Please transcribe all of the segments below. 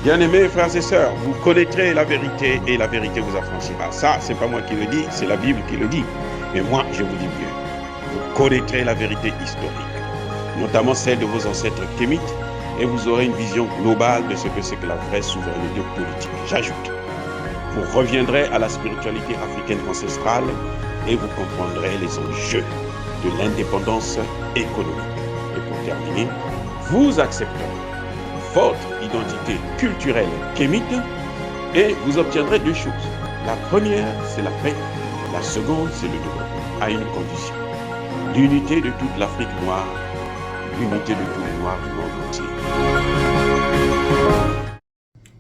Bien-aimés frères et sœurs, vous connaîtrez la vérité et la vérité vous affranchira. Ça, c'est pas moi qui le dis, c'est la Bible qui le dit. Mais moi, je vous dis mieux. Vous connaîtrez la vérité historique, notamment celle de vos ancêtres kémites, et vous aurez une vision globale de ce que c'est que la vraie souveraineté politique. J'ajoute, vous reviendrez à la spiritualité africaine ancestrale et vous comprendrez les enjeux de l'indépendance économique. Et pour terminer, vous accepterez votre identité culturelle kémite et vous obtiendrez deux choses. La première, c'est la paix. La seconde, c'est le développement, à une condition. L'unité de toute l'Afrique noire, l'unité de tous les Noirs du monde entier.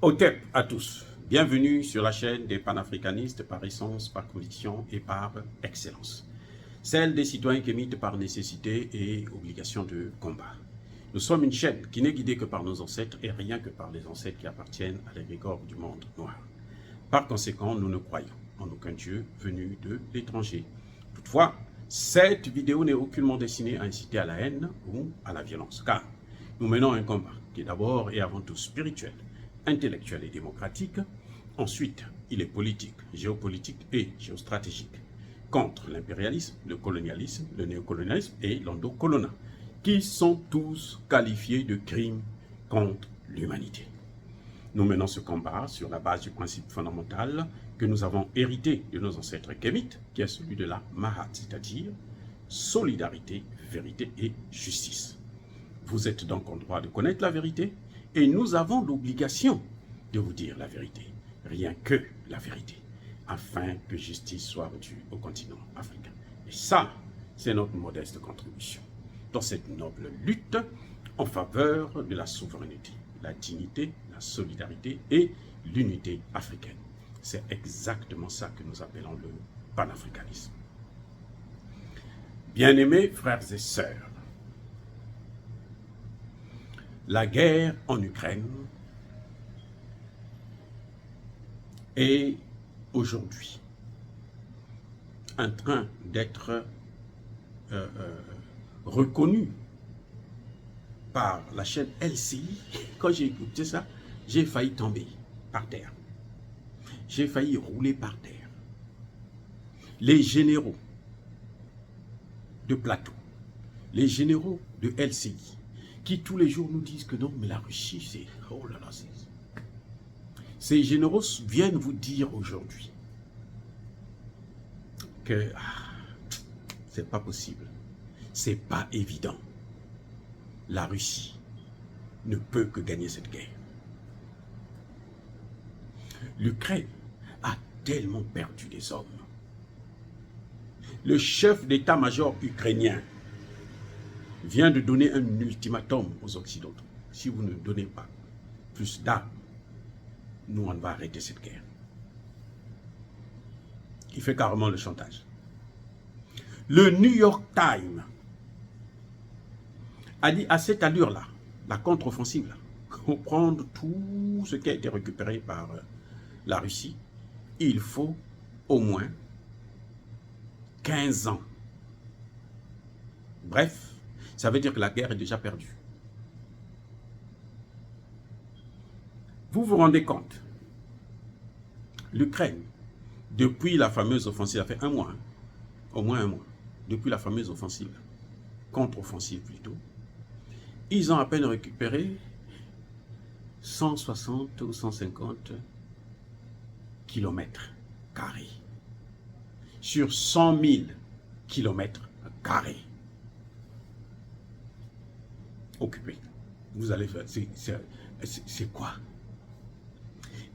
Otep à tous. Bienvenue sur la chaîne des panafricanistes par essence, par conviction et par excellence. Celle des citoyens kémites par nécessité et obligation de combat. Nous sommes une chaîne qui n'est guidée que par nos ancêtres et rien que par les ancêtres qui appartiennent à l'égrégore du monde noir. Par conséquent, nous ne croyons en aucun Dieu venu de l'étranger. Toutefois, cette vidéo n'est aucunement destinée à inciter à la haine ou à la violence, car nous menons un combat qui est d'abord et avant tout spirituel, intellectuel et démocratique. Ensuite, il est politique, géopolitique et géostratégique, contre l'impérialisme, le colonialisme, le néocolonialisme et l'endocolonat, qui sont tous qualifiés de crimes contre l'humanité. Nous menons ce combat sur la base du principe fondamental que nous avons hérité de nos ancêtres kémites, qui est celui de la Mahat, c'est-à-dire solidarité, vérité et justice. Vous êtes donc en droit de connaître la vérité et nous avons l'obligation de vous dire la vérité, rien que la vérité, afin que justice soit rendue au continent africain. Et ça, c'est notre modeste contribution dans cette noble lutte en faveur de la souveraineté, la dignité, la solidarité et l'unité africaine. C'est exactement ça que nous appelons le panafricanisme. Bien-aimés frères et sœurs, la guerre en Ukraine est aujourd'hui en train d'être reconnu par la chaîne LCI. Quand j'ai écouté ça, j'ai failli tomber par terre. J'ai failli rouler par terre. Les généraux de plateau, les généraux de LCI, qui tous les jours nous disent que non, mais la Russie, c'est... Oh là là, ces généraux viennent vous dire aujourd'hui que c'est pas possible. C'est pas évident. La Russie ne peut que gagner cette guerre. L'Ukraine a tellement perdu des hommes. Le chef d'état-major ukrainien vient de donner un ultimatum aux Occidentaux. Si vous ne donnez pas plus d'armes, nous, on va arrêter cette guerre. Il fait carrément le chantage. Le New York Times a dit à cette allure-là, la contre-offensive, comprendre tout ce qui a été récupéré par la Russie, il faut au moins 15 ans. Bref, ça veut dire que la guerre est déjà perdue. Vous vous rendez compte, l'Ukraine, depuis la fameuse offensive, ça fait un mois, au moins un mois, depuis la fameuse offensive, contre-offensive plutôt, ils ont à peine récupéré 160 ou 150 kilomètres carrés sur 100 000 kilomètres carrés occupés. Vous allez faire, c'est quoi?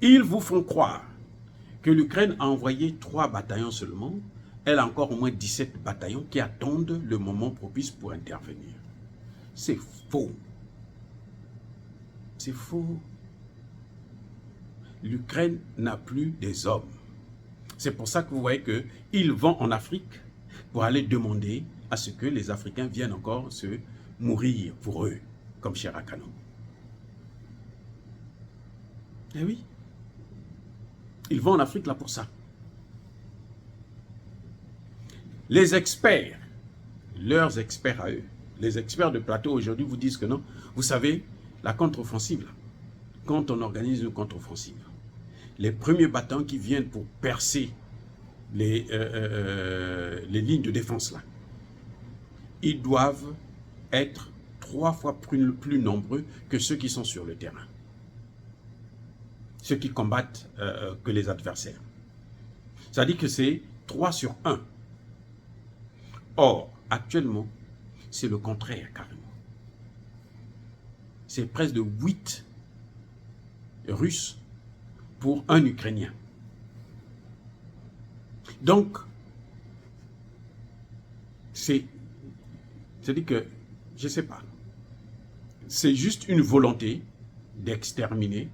Ils vous font croire que l'Ukraine a envoyé 3 bataillons seulement. Elle a encore au moins 17 bataillons qui attendent le moment propice pour intervenir. C'est faux. C'est faux. L'Ukraine n'a plus des hommes. C'est pour ça que vous voyez qu'ils vont en Afrique pour aller demander à ce que les Africains viennent encore se mourir pour eux, comme chez Rakano. Eh oui. Ils vont en Afrique là pour ça. Les experts, leurs experts à eux, les experts de plateau aujourd'hui vous disent que non. Vous savez, la contre-offensive, quand on organise une contre-offensive, les premiers battants qui viennent pour percer les lignes de défense là, ils doivent être 3 fois plus nombreux que ceux qui sont sur le terrain, ceux qui combattent que les adversaires. Ça dit que c'est 3 sur 1. Or, actuellement, c'est le contraire carrément. C'est presque de 8 Russes pour 1 Ukrainien. Donc, c'est-à-dire que, je ne sais pas, c'est juste une volonté d'exterminer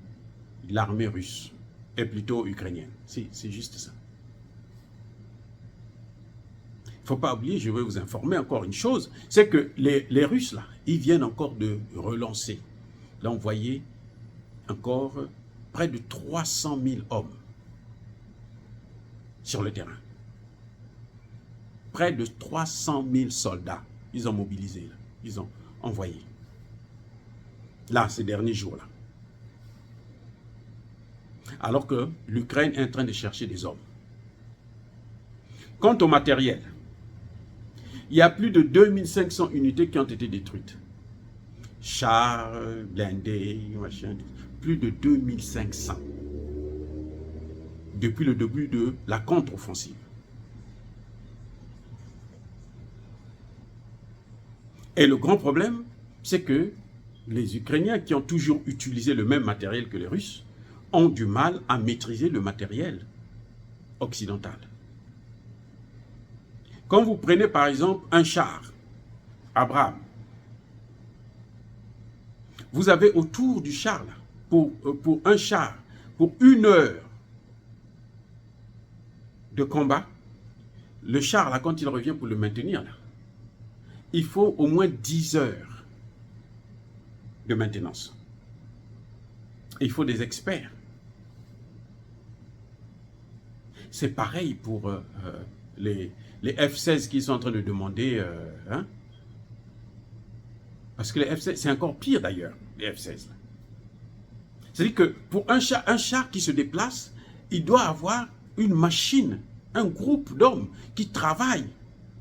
l'armée russe, et plutôt ukrainienne. C'est juste ça. Il ne faut pas oublier, je vais vous informer encore une chose, c'est que les Russes, là, ils viennent encore de relancer, d'envoyer encore près de 300 000 hommes sur le terrain. Près de 300 000 soldats, ils ont mobilisé, là, ils ont envoyé. Là, ces derniers jours-là. Alors que l'Ukraine est en train de chercher des hommes. Quant au matériel, il y a plus de 2500 unités qui ont été détruites. Chars, blindés, machin, plus de 2500. Depuis le début de la contre-offensive. Et le grand problème, c'est que les Ukrainiens qui ont toujours utilisé le même matériel que les Russes ont du mal à maîtriser le matériel occidental. Quand vous prenez par exemple un char, Abrams, vous avez autour du char, là, pour un char, pour 1 heure de combat, le char, là, quand il revient pour le maintenir, là, il faut au moins 10 heures de maintenance. Il faut des experts. C'est pareil pour les F-16 qui sont en train de demander. Hein? Parce que les F-16, c'est encore pire d'ailleurs, les F-16. C'est-à-dire que pour un char qui se déplace, il doit avoir une machine, un groupe d'hommes qui travaillent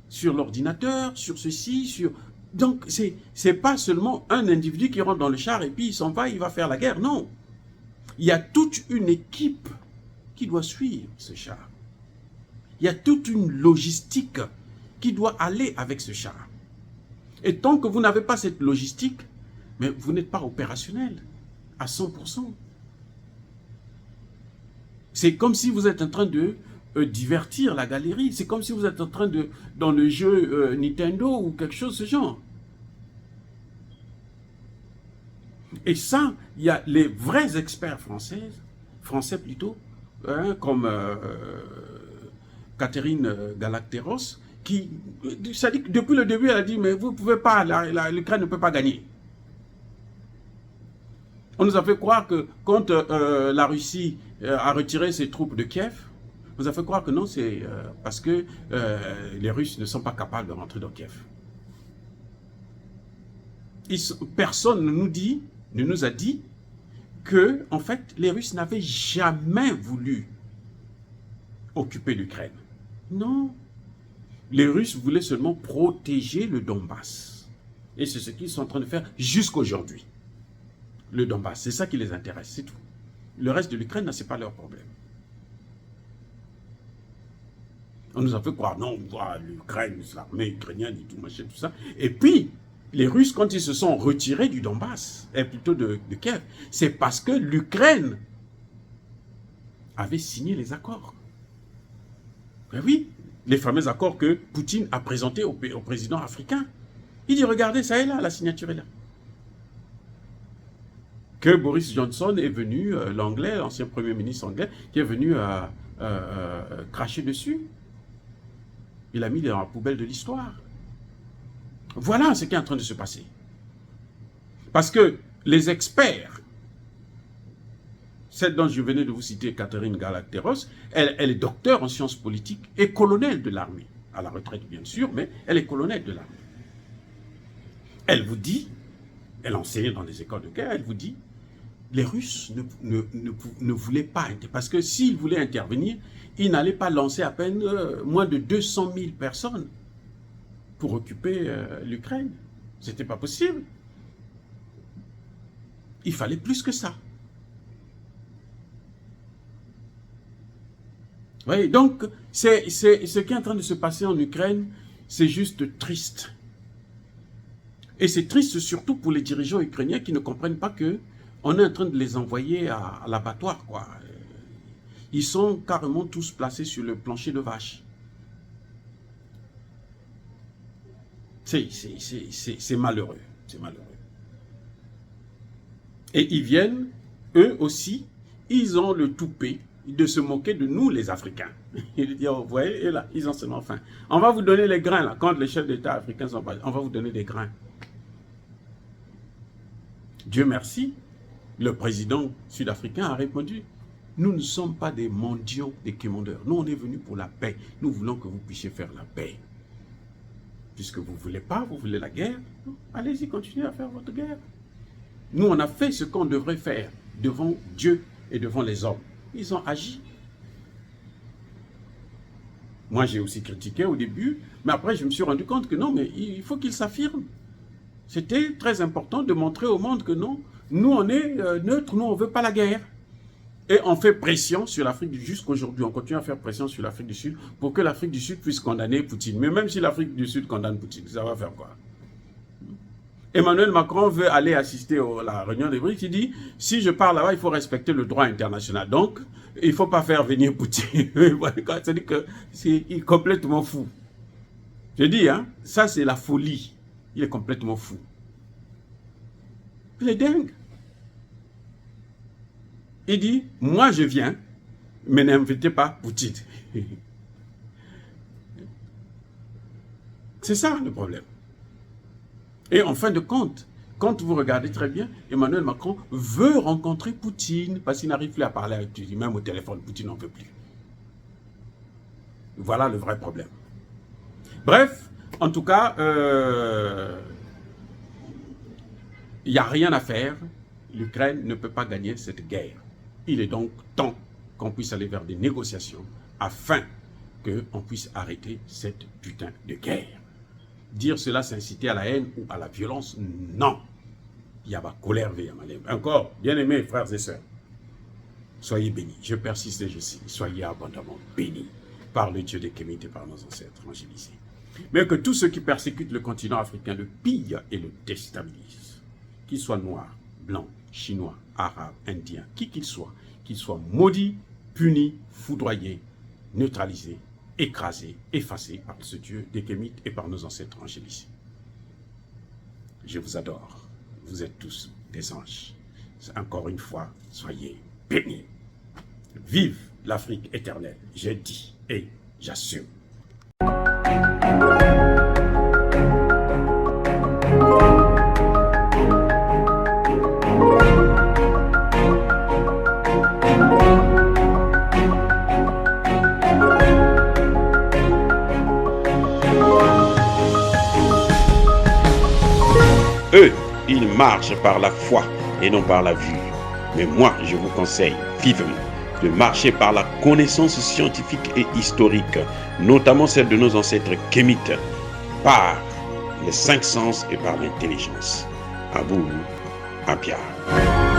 sur l'ordinateur, sur ceci, sur... Donc, c'est pas seulement un individu qui rentre dans le char et puis il s'en va, il va faire la guerre. Non. Il y a toute une équipe qui doit suivre ce char. Il y a toute une logistique qui doit aller avec ce char. Et tant que vous n'avez pas cette logistique, mais vous n'êtes pas opérationnel à 100%. C'est comme si vous êtes en train de divertir la galerie. C'est comme si vous êtes en train de, dans le jeu Nintendo ou quelque chose de ce genre. Et ça, il y a les vrais experts français plutôt, hein, comme Catherine Galacteros, qui, ça dit que depuis le début, elle a dit, mais vous ne pouvez pas, l'Ukraine ne peut pas gagner. On nous a fait croire que quand la Russie a retiré ses troupes de Kiev, on nous a fait croire que non, c'est parce que les Russes ne sont pas capables de rentrer dans Kiev. Personne ne nous a dit que, en fait, les Russes n'avaient jamais voulu occuper l'Ukraine. Non. Les Russes voulaient seulement protéger le Donbass. Et c'est ce qu'ils sont en train de faire jusqu'aujourd'hui. Le Donbass, c'est ça qui les intéresse, c'est tout. Le reste de l'Ukraine, ce n'est pas leur problème. On nous a fait croire, non, l'Ukraine, l'armée ukrainienne et tout, machin, tout ça. Et puis, les Russes, quand ils se sont retirés du Donbass, et plutôt de Kiev, c'est parce que l'Ukraine avait signé les accords. Ben oui, les fameux accords que Poutine a présentés au président africain. Il dit, regardez, ça est là, la signature est là. Que Boris Johnson est venu, l'anglais, l'ancien premier ministre anglais, qui est venu cracher dessus. Il a mis dans la poubelle de l'histoire. Voilà ce qui est en train de se passer. Parce que les experts, celle dont je venais de vous citer, Catherine Galacteros, elle est docteure en sciences politiques et colonelle de l'armée. À la retraite, bien sûr, mais elle est colonelle de l'armée. Elle vous dit, elle enseigne dans les écoles de guerre, elle vous dit, les Russes ne voulaient pas, parce que s'ils voulaient intervenir, ils n'allaient pas lancer à peine moins de 200 000 personnes pour occuper l'Ukraine. Ce n'était pas possible. Il fallait plus que ça. Oui, donc, ce qui est en train de se passer en Ukraine, c'est juste triste. Et c'est triste surtout pour les dirigeants ukrainiens qui ne comprennent pas qu'on est en train de les envoyer à l'abattoir, quoi. Ils sont carrément tous placés sur le plancher de vache. C'est malheureux. C'est malheureux. Et ils viennent, eux aussi, ils ont le toupet de se moquer de nous, les Africains. Ils disent, oh, vous voyez, et là, ils ont seulement faim. On va vous donner les grains, là, quand les chefs d'État africains sont pas, on va vous donner des grains. Dieu merci, le président sud-africain a répondu, nous ne sommes pas des mendiants, des quémandeurs. Nous, on est venus pour la paix. Nous voulons que vous puissiez faire la paix. Puisque vous ne voulez pas, vous voulez la guerre, allez-y, continuez à faire votre guerre. Nous, on a fait ce qu'on devrait faire devant Dieu et devant les hommes. Ils ont agi. Moi, j'ai aussi critiqué au début, mais après, je me suis rendu compte que non, mais il faut qu'ils s'affirment. C'était très important de montrer au monde que non, nous, on est neutre, nous, on ne veut pas la guerre. Et on fait pression sur l'Afrique du Sud jusqu'aujourd'hui. On continue à faire pression sur l'Afrique du Sud pour que l'Afrique du Sud puisse condamner Poutine. Mais même si l'Afrique du Sud condamne Poutine, ça va faire quoi? Emmanuel Macron veut aller assister à la réunion des BRICS. Il dit, si je pars là-bas, il faut respecter le droit international. Donc, il ne faut pas faire venir Poutine. C'est-à-dire que c'est complètement fou. Je dis, hein, ça c'est la folie. Il est complètement fou. Il est dingue. Il dit, moi je viens, mais n'invitez pas Poutine. C'est ça le problème. Et en fin de compte, quand vous regardez très bien, Emmanuel Macron veut rencontrer Poutine parce qu'il n'arrive plus à parler avec lui, même au téléphone, Poutine n'en veut plus. Voilà le vrai problème. Bref, en tout cas, il n'y a rien à faire. L'Ukraine ne peut pas gagner cette guerre. Il est donc temps qu'on puisse aller vers des négociations afin qu'on puisse arrêter cette putain de guerre. Dire cela, c'est inciter à la haine ou à la violence, non. Il y a ma colère, encore, bien-aimés frères et sœurs, soyez bénis. Je persiste et je signe. Soyez abondamment bénis par le Dieu des Kémites et par nos ancêtres angélisés. Mais que tous ceux qui persécutent le continent africain le pillent et le déstabilisent, qu'ils soient noirs, blancs, chinois, arabes, indiens, qui qu'ils soient maudits, punis, foudroyés, neutralisés, écrasés, effacés par ce Dieu des Kémites et par nos ancêtres angélisés. Je vous adore. Vous êtes tous des anges. Encore une fois, soyez bénis. Vive l'Afrique éternelle. J'ai dit et j'assume. Eux, ils marchent par la foi et non par la vue. Mais moi, je vous conseille vivement de marcher par la connaissance scientifique et historique, notamment celle de nos ancêtres kémites, par les cinq sens et par l'intelligence. À vous, à Pierre.